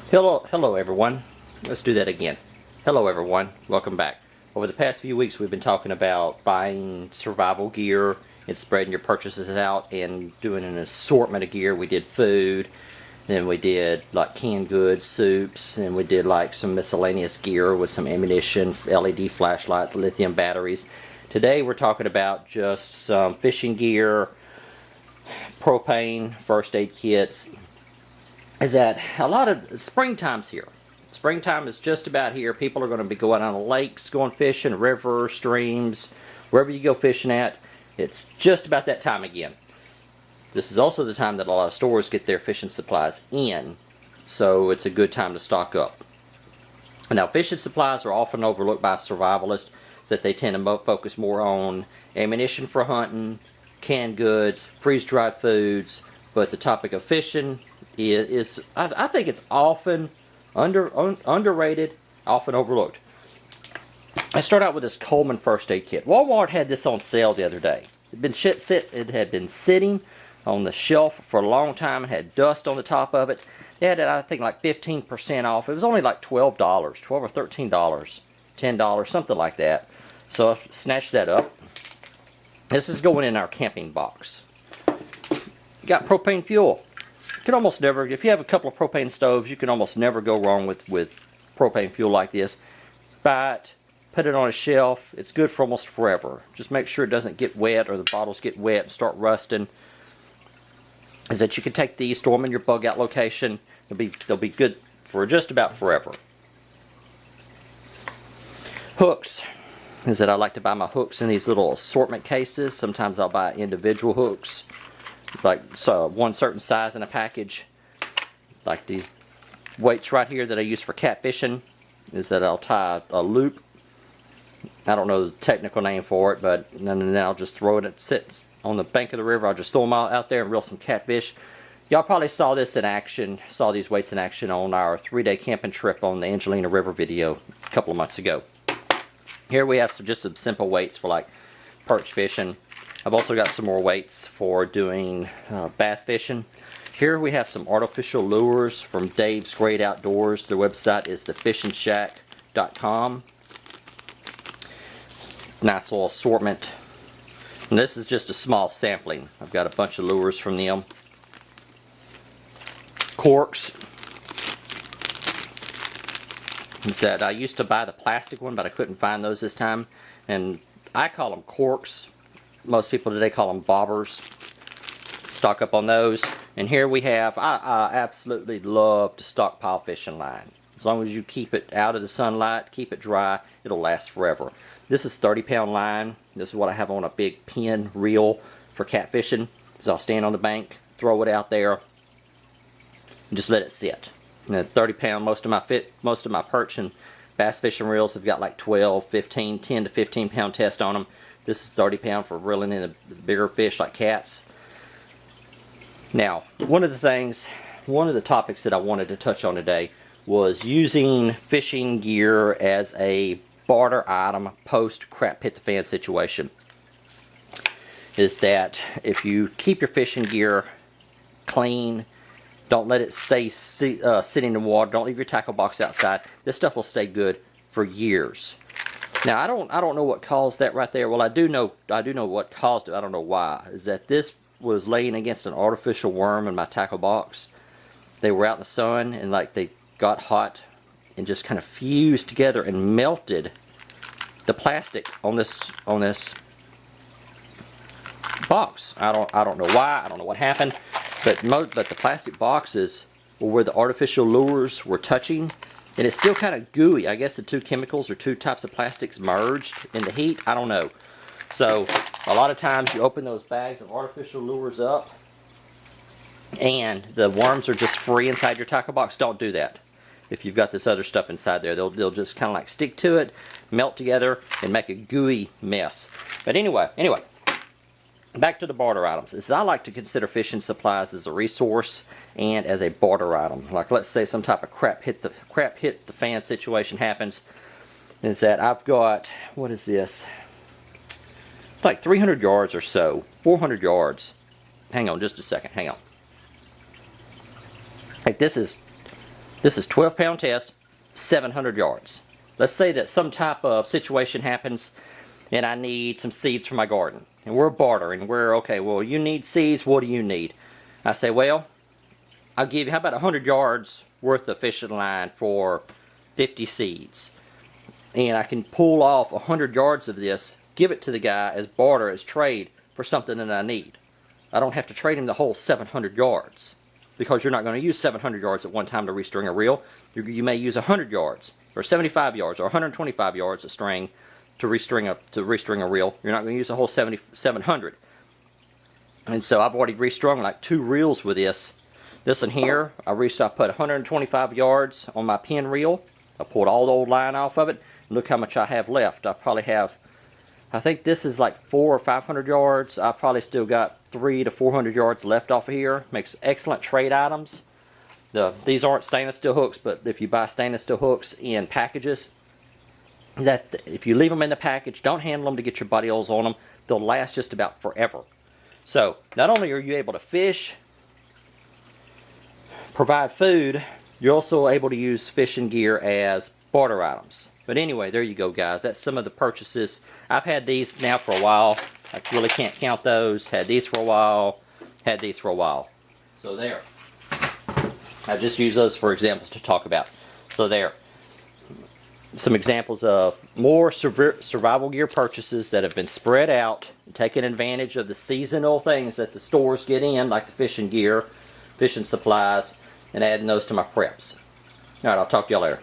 Hello everyone. Let's do that again. Hello everyone. Welcome back. Over the past few weeks we've been talking about buying survival gear and spreading your purchases out and doing an assortment of gear. We did food, then we did like canned goods, soups, and we did like some miscellaneous gear with some ammunition, LED flashlights, lithium batteries. Today we're talking about just some fishing gear, propane, first aid kits. Is that a lot of springtime's here. Springtime is just about here. People are going to be going on the lakes, going fishing, rivers, streams, wherever you go fishing at. It's just about that time again. This is also the time that a lot of stores get their fishing supplies in, so it's a good time to stock up. Now, fishing supplies are often overlooked by survivalists, that they tend to focus more on ammunition for hunting, canned goods, freeze-dried foods, but the topic of fishing is I think it's often underrated, often overlooked. I start out with this Coleman first aid kit. Walmart had this on sale the other day. It had been sitting on the shelf for a long time. It had dust on the top of it. They had it, I think, like 15% off. It was only like $12, $12 or $13, $10, something like that. So I snatched that up. This is going in our camping box. You got propane fuel. You can almost never, if you have a couple of propane stoves, you can almost never go wrong with propane fuel like this. Buy it, put it on a shelf. It's good for almost forever. Just make sure it doesn't get wet or the bottles get wet and start rusting. Is that you can take these, store them in your bug out location. They'll be good for just about forever. Hooks. Is that I like to buy my hooks in these little assortment cases. Sometimes I'll buy individual hooks, like one certain size in a package. Like these weights right here that I use for catfishing. Is that I'll tie a loop. I don't know the technical name for it, but then I'll just throw it. It sits on the bank of the river. I'll just throw them out there and reel some catfish. Y'all probably saw this in action, saw these weights in action on our 3-day camping trip on the Angelina River video a couple of months ago. Here we have just some simple weights for like perch fishing. I've also got some more weights for doing bass fishing. Here we have some artificial lures from Dave's Great Outdoors. Their website is thefishingshack.com. Nice little assortment. And this is just a small sampling. I've got a bunch of lures from them. Corks. Said I used to buy the plastic one, but I couldn't find those this time. And I call them corks. Most people today call them bobbers. Stock up on those. And here we have, I absolutely love to stockpile fishing line. As long as you keep it out of the sunlight, keep it dry, it'll last forever. This is 30-pound line. This is what I have on a big pin reel for catfishing. So I'll stand on the bank, throw it out there, and just let it sit. And 30-pound, most of my perch and bass fishing reels have got like 12, 15, 10 to 15-pound test on them. This is 30-pound for reeling in the bigger fish like cats. Now, one of the topics that I wanted to touch on today was using fishing gear as a barter item post crap hit the fan situation. Is that if you keep your fishing gear clean, don't let it stay sitting in the water, don't leave your tackle box outside, this stuff will stay good for years. Now I don't know what caused that right there. Well, I do know what caused it. I don't know why. Is that this was laying against an artificial worm in my tackle box. They were out in the sun and like they got hot and just kind of fused together and melted the plastic on this box. I don't know why. I don't know what happened, but the plastic boxes were where the artificial lures were touching, and it's still kind of gooey. I guess the two chemicals or two types of plastics merged in the heat. I don't know. So a lot of times you open those bags of artificial lures up and the worms are just free inside your tackle box. Don't do that. If you've got this other stuff inside there, they'll just kind of like stick to it, melt together, and make a gooey mess. But anyway, back to the barter items. Is I like to consider fishing supplies as a resource and as a barter item. Like let's say some type of crap hit the fan situation happens. Is that I've got, what is this? It's like 300 yards or so, 400 yards. Hang on just a second, hang on. Like this is This is 12-pound test, 700 yards. Let's say that some type of situation happens and I need some seeds for my garden. And we're bartering. We're, okay, well, you need seeds, what do you need? I say, well, I'll give you, how about 100 yards worth of fishing line for 50 seeds? And I can pull off 100 yards of this, give it to the guy as barter, as trade for something that I need. I don't have to trade him the whole 700 yards because you're not going to use 700 yards at one time to restring a reel. You may use 100 yards or 75 yards or 125 yards of string to restring a reel. You're not going to use the whole 700. And so I've already restrung like 2 reels with this. This one here, I put 125 yards on my pin reel. I pulled all the old line off of it. Look how much I have left. I probably have, I think this is like 400 or 500 yards. I've probably still got 300 to 400 yards left off of here. Makes excellent trade items. These aren't stainless steel hooks, but if you buy stainless steel hooks in packages, that if you leave them in the package, don't handle them to get your body oils on them, they'll last just about forever. So not only are you able to fish, provide food, you're also able to use fishing gear as barter items. But anyway, there you go, guys. That's some of the purchases. I've had these now for a while. I really can't count those. Had these for a while. Had these for a while. So there. I just use those for examples to talk about. So there. Some examples of more survival gear purchases that have been spread out, taking advantage of the seasonal things that the stores get in, like the fishing gear, fishing supplies, and adding those to my preps. Alright, I'll talk to y'all later.